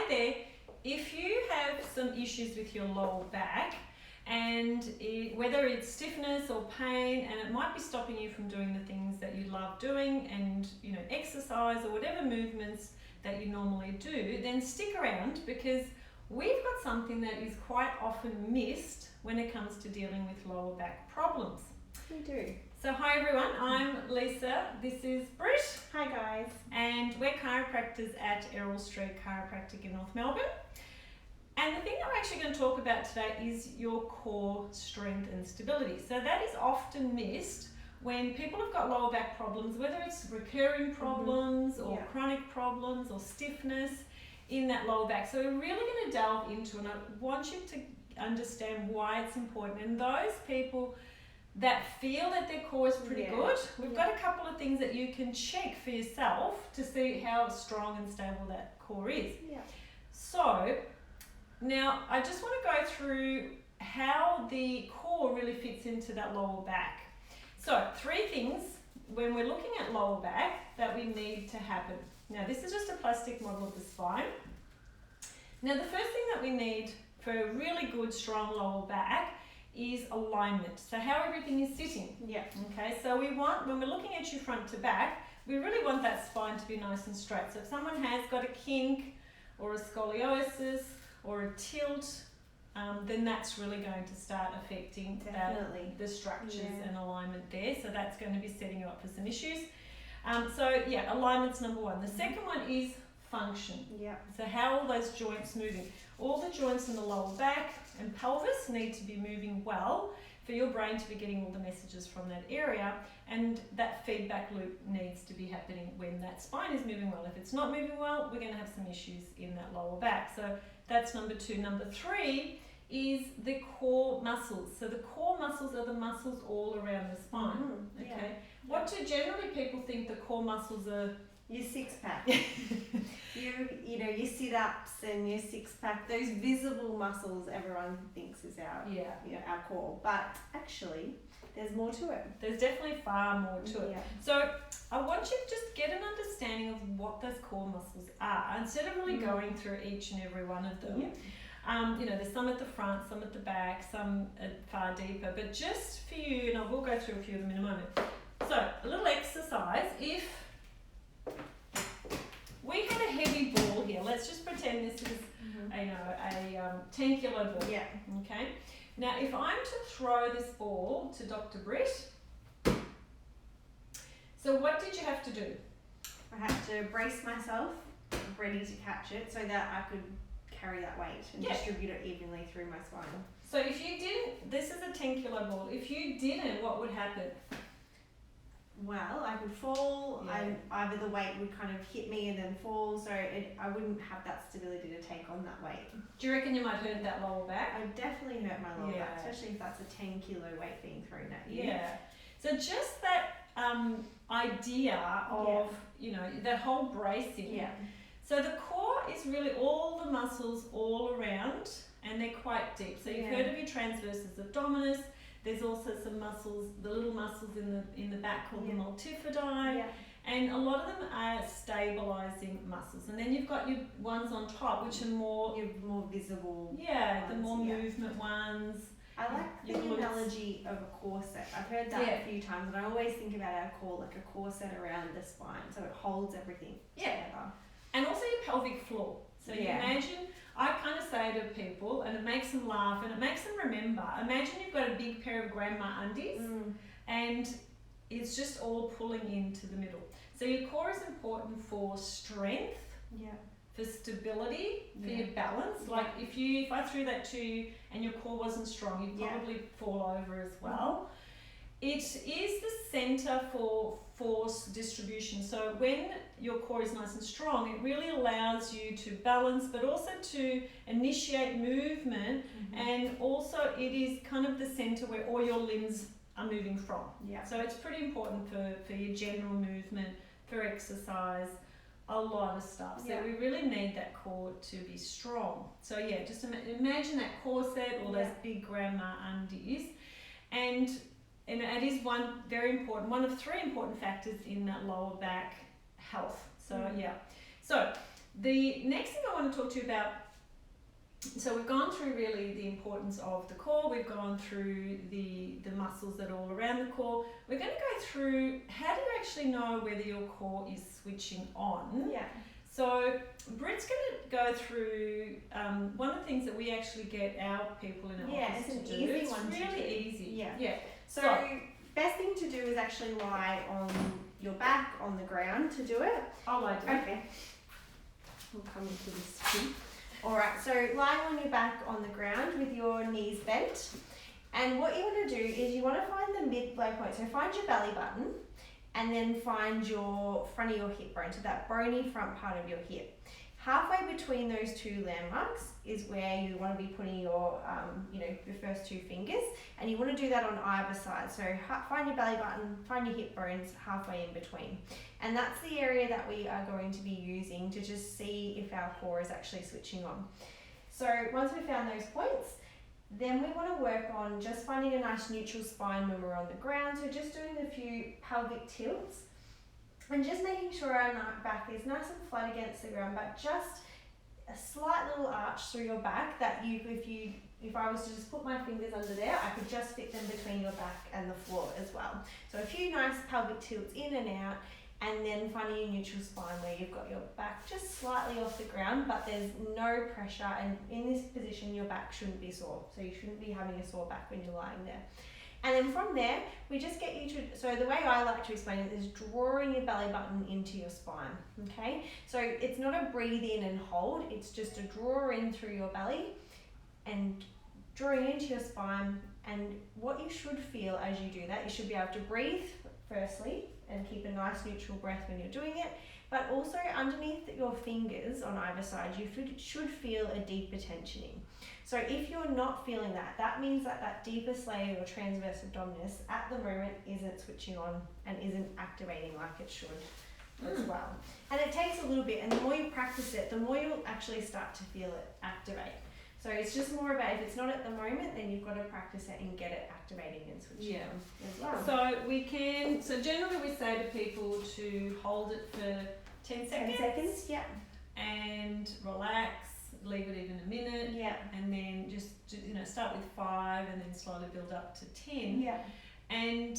there, if you have some issues with your lower back, and whether it's stiffness or pain, and it might be stopping you from doing the things that you love doing, and exercise or whatever movements that you normally do, then stick around, because we've got something that is quite often missed when it comes to dealing with lower back problems. We do. So hi everyone, I'm Lisa, this is Britt. Hi guys. And we're chiropractors at Errol Street Chiropractic in North Melbourne. And the thing that we're actually going to talk about today is your core strength and stability. So that is often missed when people have got lower back problems, whether it's recurring problems or chronic problems or stiffness in that lower back. So we're really going to delve into it, and I want you to understand why it's important. And those people that feel that their core is pretty good, we've got a couple of things that you can check for yourself to see how strong and stable that core is. Yeah. So now I just want to go through how the core really fits into that lower back. So 3 things when we're looking at lower back that we need to happen. Now this is just a plastic model of the spine. Now the first thing that we need for a really good strong lower back is alignment. So how everything is sitting. Yeah. Okay, so we want, when we're looking at you front to back, we really want that spine to be nice and straight. So if someone has got a kink or a scoliosis or a tilt, then that's really going to start affecting the structures and alignment there. So that's going to be setting you up for some issues. So yeah, alignment's number 1. The second one is function. Yeah. So how are all those joints moving? All the joints in the lower back and pelvis need to be moving well for your brain to be getting all the messages from that area, and that feedback loop needs to be happening when that spine is moving well. If it's not moving well, we're going to have some issues in that lower back. So that's number 2. Number 3 is the core muscles. So the core muscles are the muscles all around the spine. Yeah. Okay. What do generally people think the core muscles are? Your 6-pack. your sit-ups and your 6-pack, those visible muscles everyone thinks is our our core. But actually there's more to it. There's definitely far more to it. Yeah. So I want you to just get an understanding of what those core muscles are, instead of really going through each and every one of them. There's some at the front, some at the back, some far deeper, but just for you, and I will go through a few of them in a moment. So a little exercise. If we had a heavy ball here, let's just pretend this is a 10 kilo ball. Yeah. Okay. Now if I'm to throw this ball to Dr. Britt, so what did you have to do? I had to brace myself, ready to catch it, so that I could carry that weight and distribute it evenly through my spine. So if you didn't, this is a 10 kilo ball, if you didn't, what would happen? Well, I could fall, either the weight would kind of hit me and then fall, so I wouldn't have that stability to take on that weight. Do you reckon you might hurt that lower back? I would definitely hurt my lower back, especially if that's a 10 kilo weight being thrown at you. Yeah. So just that idea of, that whole bracing. Yeah. So the core is really all the muscles all around, and they're quite deep. So you've heard of your transversus abdominis. There's also some muscles, the little muscles in the back called the multifidi, and a lot of them are stabilising muscles. And then you've got your ones on top, which are more visible. The more movement ones. I like the analogy of a corset. I've heard that a few times, and I always think about our core like a corset around the spine, so it holds everything together. And also your pelvic floor. So you imagine, I kind of say to people, and it makes them laugh and it makes them remember, imagine you've got a big pair of grandma undies and it's just all pulling into the middle. So your core is important for strength, for stability, for your balance. Like if I threw that to you and your core wasn't strong, you'd probably fall over as well. It is the centre for force distribution. So when your core is nice and strong, it really allows you to balance, but also to initiate movement, and also it is kind of the centre where all your limbs are moving from. So it's pretty important for your general movement, for exercise, a lot of stuff. So we really need that core to be strong. So just imagine that corset or those big grandma undies, and it is one of 3 important factors in that lower back health. So So The next thing I want to talk to you about, so we've gone through really the importance of the core, we've gone through the muscles that are all around the core. We're going to go through how do you actually know whether your core is switching on. Yeah. So Britt's going to go through one of the things that we actually get our people in our office to do. It's an easy one to do. It's really easy. Yeah. So best thing to do is actually lie on your back on the ground to do it. I'll lie down. Okay. We'll come into this too. Alright, so lying on your back on the ground with your knees bent. And what you want to do is you want to find the midway point. So find your belly button and then find your front of your hip bone, so that bony front part of your hip. Halfway between those two landmarks is where you want to be putting your, your first two fingers, and you want to do that on either side. So find your belly button, find your hip bones halfway in between. And that's the area that we are going to be using to just see if our core is actually switching on. So once we've found those points, then we want to work on just finding a nice neutral spine when we're on the ground. So just doing a few pelvic tilts and just making sure our back is nice and flat against the ground, but just a slight little arch through your back that if I was to just put my fingers under there, I could just fit them between your back and the floor as well. So a few nice pelvic tilts in and out, and then finding a neutral spine where you've got your back just slightly off the ground, but there's no pressure, and in this position your back shouldn't be sore, so you shouldn't be having a sore back when you're lying there. And then from there, we just get you to, so the way I like to explain it is drawing your belly button into your spine, okay? So it's not a breathe in and hold, it's just a draw in through your belly and drawing into your spine. And what you should feel as you do that, you should be able to breathe firstly and keep a nice neutral breath when you're doing it, but also underneath your fingers on either side, you should feel a deeper tensioning. So if you're not feeling that, that means that that deepest layer, your transverse abdominis, at the moment isn't switching on and isn't activating like it should as well. And it takes a little bit, and the more you practice it, the more you'll actually start to feel it activate. So it's just more about, if it's not at the moment, then you've got to practice it and get it activating and switching on as well. So generally we say to people to hold it for 10 seconds. 10 seconds, yeah. And relax, leave it even a minute. Yeah. And then just start with 5 and then slowly build up to 10. Yeah. And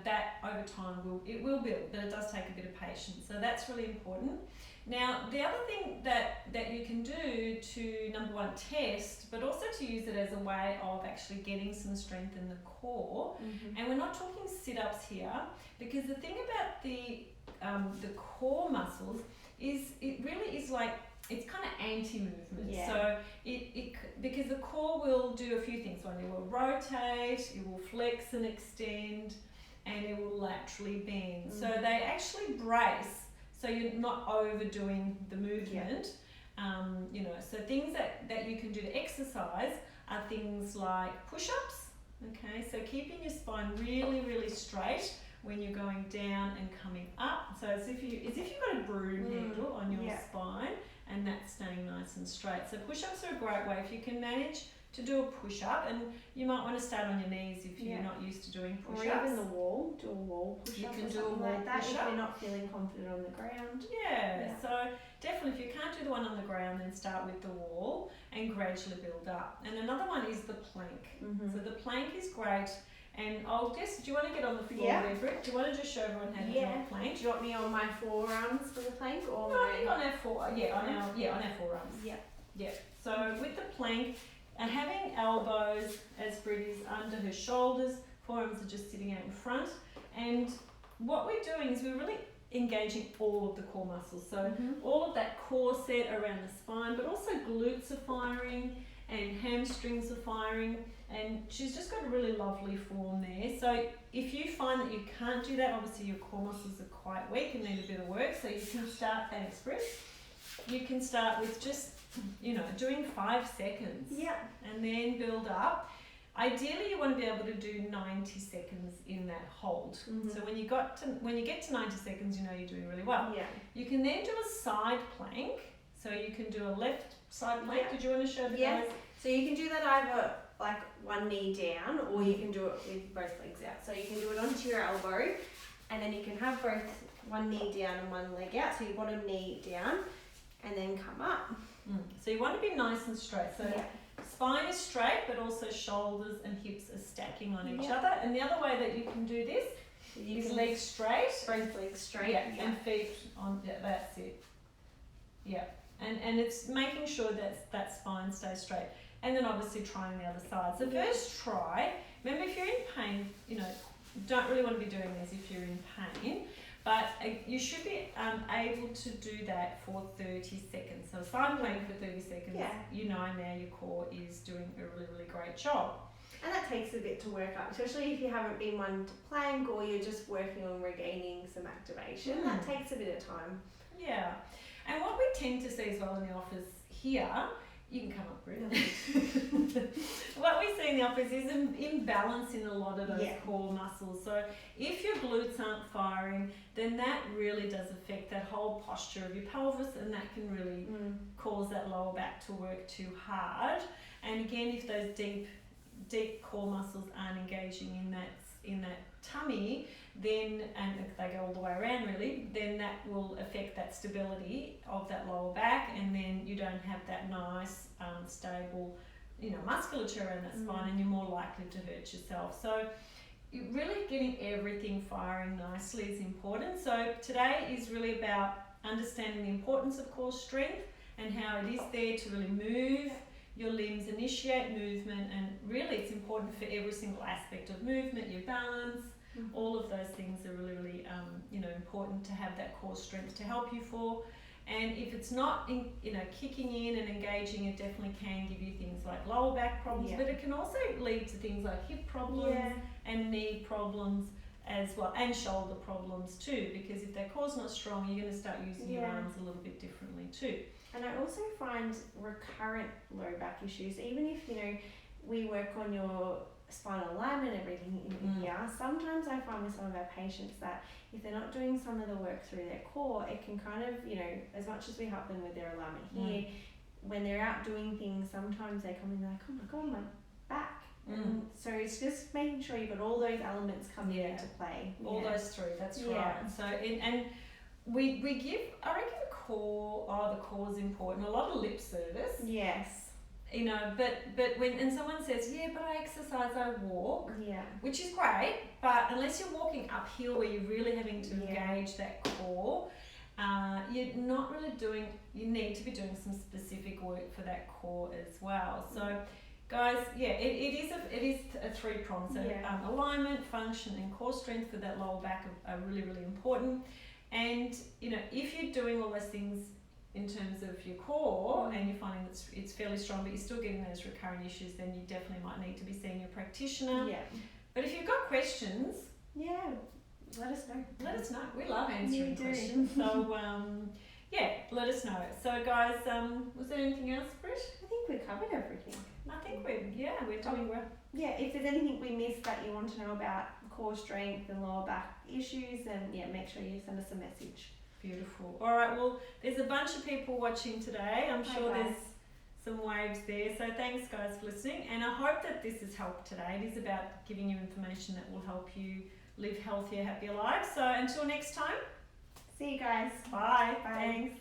that over time will build, but it does take a bit of patience. So that's really important. Now, the other thing that you can do to, number one, test, but also to use it as a way of actually getting some strength in the core. Mm-hmm. And we're not talking sit-ups here, because the thing about the core muscles is it really is like, it's kind of anti-movement. Yeah. So because the core will do a few things. One, it will rotate, it will flex and extend, and it will laterally bend. Mm-hmm. So they actually brace, so you're not overdoing the movement. Yeah. So things that you can do to exercise are things like push-ups. Okay, so keeping your spine really, really straight when you're going down and coming up. So as if you've got a broom handle on your spine, and that's staying nice and straight. So push-ups are a great way if you can manage to do a push-up, and you might want to start on your knees if you're not used to doing push-ups. Or even the wall, do a wall push-up. You can do a wall like that push-up if you're not feeling confident on the ground. Yeah, so definitely if you can't do the one on the ground, then start with the wall and gradually build up. And another one is the plank. Mm-hmm. So the plank is great. And do you want to get on the floor there, Britt? Do you want to just show everyone how to do a plank? Do you want me on my forearms for the plank, or no? I think on our forearms. Yeah. Yeah. So with the plank, and having elbows as Britt is under her shoulders, forearms are just sitting out in front. And what we're doing is we're really engaging all of the core muscles. So all of that core set around the spine, but also glutes are firing and hamstrings are firing. And she's just got a really lovely form there. So if you find that you can't do that, obviously your core muscles are quite weak and need a bit of work. So you can start, thanks Britt, you can start with just, doing 5 seconds. Yeah. And then build up. Ideally you want to be able to do 90 seconds in that hold. Mm-hmm. So when you get to 90 seconds, you're doing really well. Yeah. You can then do a side plank. So you can do a left side plank. Did you want to show the guys? So you can do that either like one knee down, or you can do it with both legs out. So you can do it onto your elbow, and then you can have both one knee down and one leg out. So your bottom knee down, and then up. So you want to be nice and straight. So spine is straight, but also shoulders and hips are stacking on each other. And the other way that you can do this is legs straight. Both legs straight. Yeah, and feet on, that's it. Yeah, and it's making sure that spine stays straight. And then obviously trying the other side. So first try, remember if you're in pain, don't really want to be doing this if you're in pain, but you should be able to do that for 30 seconds. So if I'm playing for 30 seconds, now your core is doing a really, really great job. And that takes a bit to work up, especially if you haven't been one to plank or you're just working on regaining some activation. That takes a bit of time. Yeah. And what we tend to see as well in the office here, you can come up, Britt. What we see in the office is an imbalance in a lot of those core muscles. So if your glutes aren't firing, then that really does affect that whole posture of your pelvis, and that can really cause that lower back to work too hard. And again, if those deep core muscles aren't engaging in that tummy, then, and if they go all the way around really, then that will affect that stability of that lower back, and then you don't have that nice stable musculature around that spine, and you're more likely to hurt yourself. So really getting everything firing nicely is important. So today is really about understanding the importance of core strength and how it is there to really move your limbs, initiate movement, and really it's important for every single aspect of movement, your balance, all of those things are really, really important to have that core strength to help you for. And if it's not kicking in and engaging, it definitely can give you things like lower back problems, but it can also lead to things like hip problems and knee problems as well, and shoulder problems too, because if that core's not strong, you're going to start using your arms a little bit differently too. And I also find recurrent low back issues, even if we work on your spinal alignment, everything in here, sometimes I find with some of our patients that if they're not doing some of the work through their core, it can kind of, as much as we help them with their alignment here, when they're out doing things, sometimes they come in like, oh my god, my back. And so it's just making sure you've got all those elements coming into play. All those three, that's right. So and we give, I reckon the core is important. A lot of lip service. Yes. But when someone says, but I exercise, I walk, which is great, but unless you're walking uphill where you're really having to engage that core, you're not really you need to be doing some specific work for that core as well. So guys, it is a three-prong. So alignment, function and core strength for that lower back are really, really important. And if you're doing all those things in terms of your core and you're finding that it's fairly strong, but you're still getting those recurrent issues, then you definitely might need to be seeing your practitioner. But if you've got questions, let us know. Let us know. We love answering questions. So let us know. So guys, was there anything else, Britt? I think we covered everything. I think we're doing well. If there's anything we missed that you want to know about core strength and lower back issues, then make sure you send us a message. Beautiful. All right, well, there's a bunch of people watching today. I'm sure there's some waves there. So thanks, guys, for listening. And I hope that this has helped today. It is about giving you information that will help you live healthier, happier lives. So until next time. See you guys. Bye. Thanks.